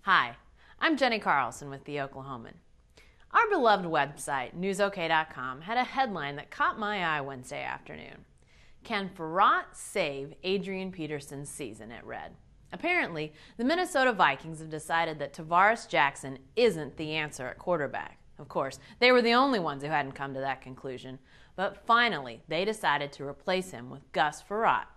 Hi, I'm Jenni Carlson with The Oklahoman. Our beloved website, newsok.com, had a headline that caught my eye Wednesday afternoon. Can Farrat save Adrian Peterson's season? It read. Apparently, the Minnesota Vikings have decided that Tarvaris Jackson isn't the answer at quarterback. Of course, they were the only ones who hadn't come to that conclusion. But finally, they decided to replace him with Gus Farrat.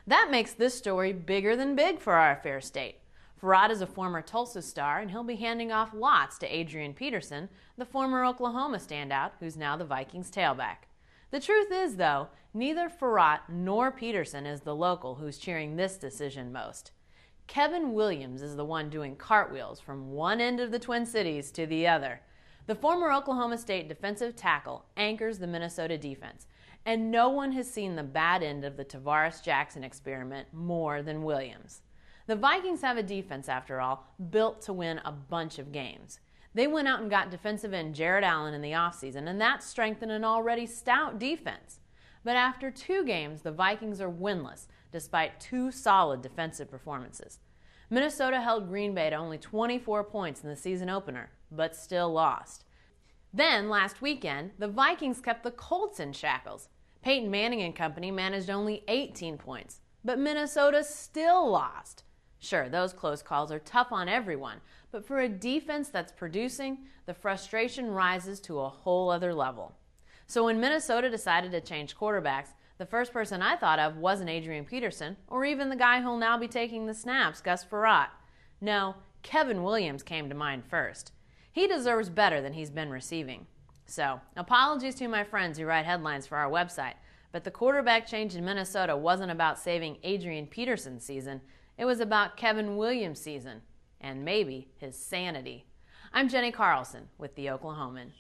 That makes this story bigger than big for our fair state. Farrat is a former Tulsa star, and he'll be handing off lots to Adrian Peterson, the former Oklahoma standout, who's now the Vikings tailback. The truth is, though, neither Farrat nor Peterson is the local who's cheering this decision most. Kevin Williams is the one doing cartwheels from one end of the Twin Cities to the other. The former Oklahoma State defensive tackle anchors the Minnesota defense, and no one has seen the bad end of the Tarvaris Jackson experiment more than Williams. The Vikings have a defense, after all, built to win a bunch of games. They went out and got defensive end Jared Allen in the offseason, and that strengthened an already stout defense. But after 2 games, the Vikings are winless, despite 2 solid defensive performances. Minnesota held Green Bay to only 24 points in the season opener, but still lost. Then, last weekend, the Vikings kept the Colts in shackles. Peyton Manning and company managed only 18 points, but Minnesota still lost. Sure, those close calls are tough on everyone, but for a defense that's producing, the frustration rises to a whole other level. So when Minnesota decided to change quarterbacks, the first person I thought of wasn't Adrian Peterson, or even the guy who'll now be taking the snaps, Gus Farrat. No, Kevin Williams came to mind first. He deserves better than he's been receiving. So, apologies to my friends who write headlines for our website, but the quarterback change in Minnesota wasn't about saving Adrian Peterson's season. It was about Kevin Williams' season, and maybe his sanity. I'm Jenni Carlson with The Oklahoman.